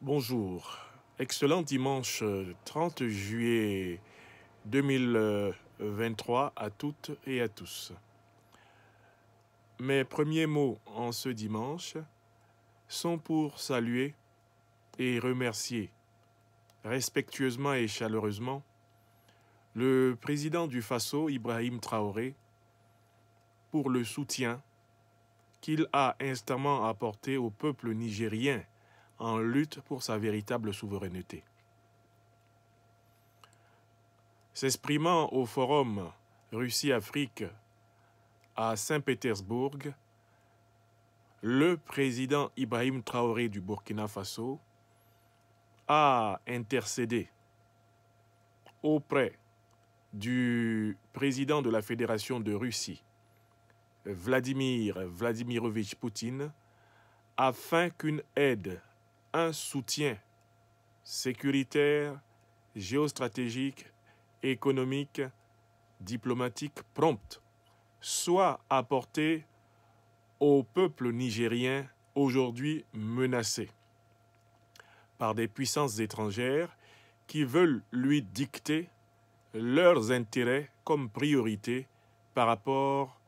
Bonjour, excellent dimanche 30 juillet 2023 à toutes et à tous. Mes premiers mots en ce dimanche sont pour saluer et remercier respectueusement et chaleureusement le président du Faso, Ibrahim Traoré, pour le soutien qu'il a instamment apporté au peuple nigérien en lutte pour sa véritable souveraineté. S'exprimant au forum Russie-Afrique à Saint-Pétersbourg, le président Ibrahim Traoré du Burkina Faso a intercédé auprès du président de la Fédération de Russie, Vladimir Vladimirovitch Poutine, afin qu'une aide, un soutien sécuritaire, géostratégique, économique, diplomatique prompt soit apporté au peuple nigérien aujourd'hui menacé par des puissances étrangères qui veulent lui dicter leurs intérêts comme priorité par rapport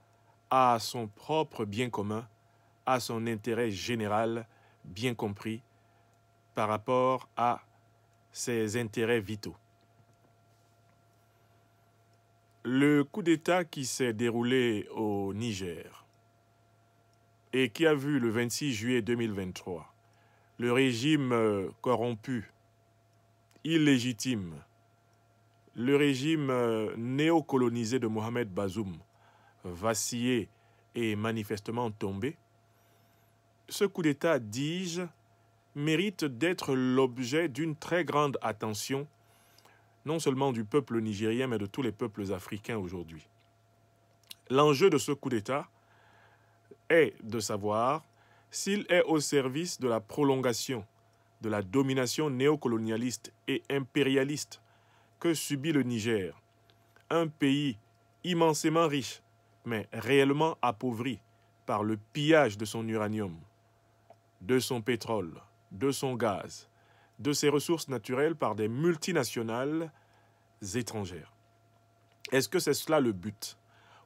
à son propre bien commun, à son intérêt général bien compris par rapport à ses intérêts vitaux. Le coup d'État qui s'est déroulé au Niger et qui a vu le 26 juillet 2023 le régime corrompu, illégitime, le régime néocolonisé de Mohamed Bazoum vaciller et manifestement tomber, ce coup d'État, dis-je, mérite d'être l'objet d'une très grande attention, non seulement du peuple nigérien, mais de tous les peuples africains aujourd'hui. L'enjeu de ce coup d'État est de savoir s'il est au service de la prolongation de la domination néocolonialiste et impérialiste que subit le Niger, un pays immensément riche, mais réellement appauvri par le pillage de son uranium, de son pétrole, de son gaz, de ses ressources naturelles par des multinationales étrangères. Est-ce que c'est cela le but?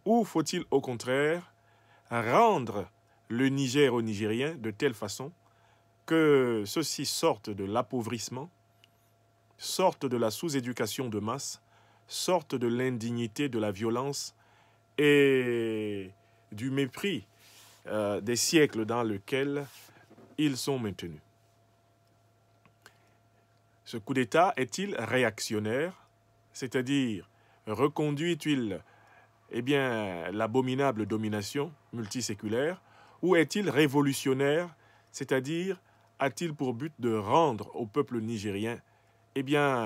Ou faut-il au contraire rendre le Niger aux Nigériens de telle façon que ceux-ci sortent de l'appauvrissement, sortent de la sous-éducation de masse, sortent de l'indignité, de la violence et du mépris des siècles dans lesquels ils sont maintenus. Ce coup d'État est-il réactionnaire, c'est-à-dire reconduit-il l'abominable domination multiséculaire, ou est-il révolutionnaire, c'est-à-dire a-t-il pour but de rendre au peuple nigérien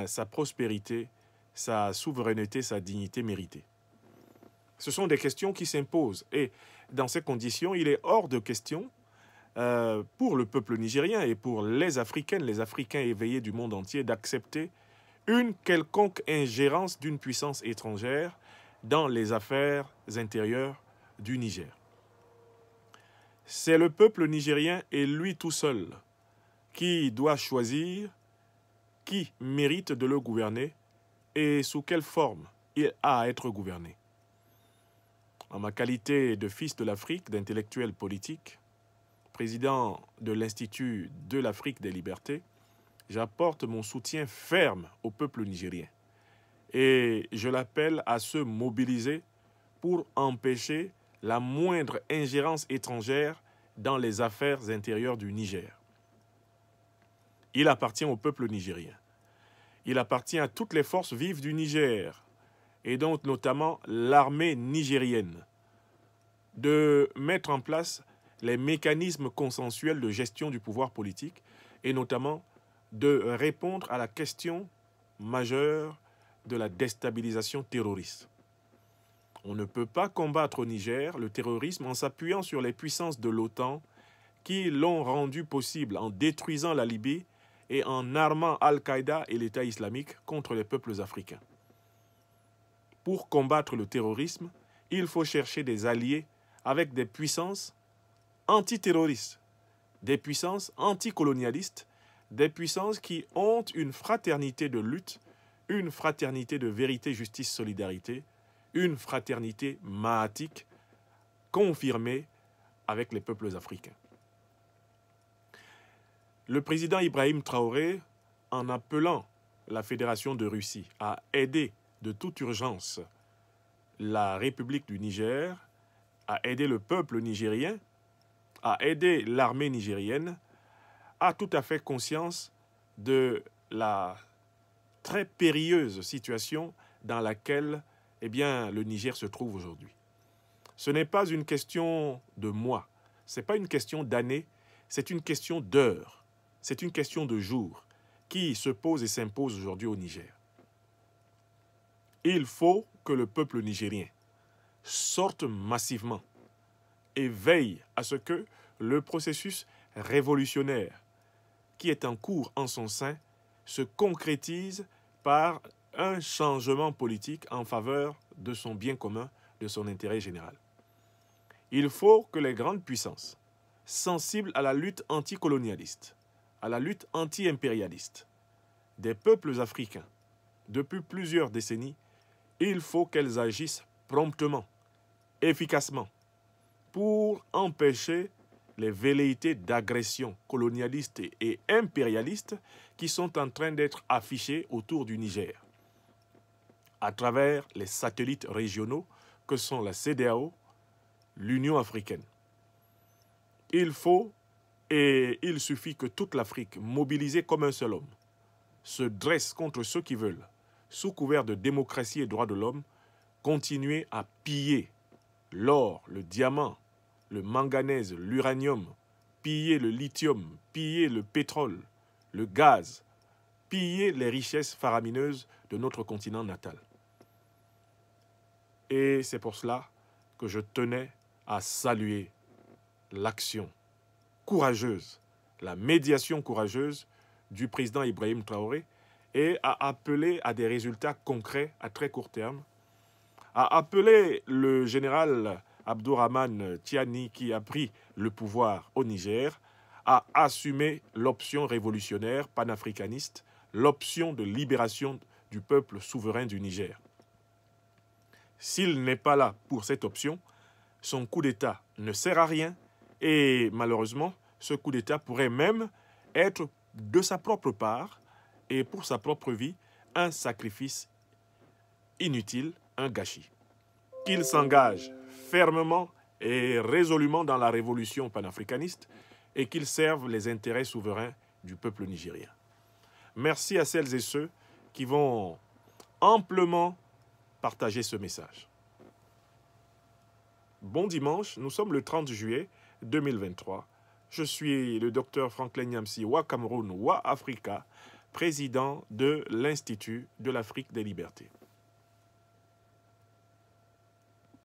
sa prospérité, sa souveraineté, sa dignité méritée? Ce sont des questions qui s'imposent et dans ces conditions, il est hors de question pour le peuple nigérien et pour les Africains éveillés du monde entier d'accepter une quelconque ingérence d'une puissance étrangère dans les affaires intérieures du Niger. C'est le peuple nigérien et lui tout seul qui doit choisir qui mérite de le gouverner et sous quelle forme il a à être gouverné. En ma qualité de fils de l'Afrique, d'intellectuel politique, président de l'Institut de l'Afrique des libertés, j'apporte mon soutien ferme au peuple nigérien. Et je l'appelle à se mobiliser pour empêcher la moindre ingérence étrangère dans les affaires intérieures du Niger. Il appartient au peuple nigérien. Il appartient à toutes les forces vives du Niger, et donc notamment l'armée nigérienne, de mettre en place les mécanismes consensuels de gestion du pouvoir politique et notamment de répondre à la question majeure de la déstabilisation terroriste. On ne peut pas combattre au Niger le terrorisme en s'appuyant sur les puissances de l'OTAN qui l'ont rendu possible en détruisant la Libye et en armant Al-Qaïda et l'État islamique contre les peuples africains. Pour combattre le terrorisme, il faut chercher des alliés avec des puissances antiterroristes, des puissances anticolonialistes, des puissances qui ont une fraternité de lutte, une fraternité de vérité, justice, solidarité, une fraternité mahatique confirmée avec les peuples africains. Le président Ibrahim Traoré, en appelant la Fédération de Russie à aider de toute urgence la République du Niger, à aider le peuple nigérien, à aider l'armée nigérienne, a tout à fait conscience de la très périlleuse situation dans laquelle le Niger se trouve aujourd'hui. Ce n'est pas une question de mois, ce n'est pas une question d'années, c'est une question d'heures, c'est une question de jours qui se pose et s'impose aujourd'hui au Niger. Il faut que le peuple nigérien sorte massivement et veille à ce que le processus révolutionnaire qui est en cours en son sein se concrétise par un changement politique en faveur de son bien commun, de son intérêt général. Il faut que les grandes puissances, sensibles à la lutte anticolonialiste, à la lutte anti-impérialiste des peuples africains depuis plusieurs décennies, il faut qu'elles agissent promptement, efficacement, pour empêcher les velléités d'agression colonialiste et impérialiste qui sont en train d'être affichées autour du Niger, à travers les satellites régionaux que sont la CEDEAO, l'Union africaine. Il faut et il suffit que toute l'Afrique, mobilisée comme un seul homme, se dresse contre ceux qui veulent, sous couvert de démocratie et droits de l'homme, continuer à piller l'or, le diamant, le manganèse, l'uranium, piller le lithium, piller le pétrole, le gaz, piller les richesses faramineuses de notre continent natal. Et c'est pour cela que je tenais à saluer l'action courageuse, la médiation courageuse du président Ibrahim Traoré et à appeler à des résultats concrets à très court terme, à appeler le général Abdourahmane Tiani, qui a pris le pouvoir au Niger, à assumer l'option révolutionnaire panafricaniste, l'option de libération du peuple souverain du Niger. S'il n'est pas là pour cette option, son coup d'État ne sert à rien et malheureusement, ce coup d'État pourrait même être de sa propre part et pour sa propre vie, un sacrifice inutile, un gâchis. Qu'il s'engage fermement et résolument dans la révolution panafricaniste et qu'il serve les intérêts souverains du peuple nigérien. Merci à celles et ceux qui vont amplement partager ce message. Bon dimanche, nous sommes le 30 juillet 2023. Je suis le docteur Franklin Nyamsi Wa Cameroun Wa Africa, président de l'Institut de l'Afrique des Libertés.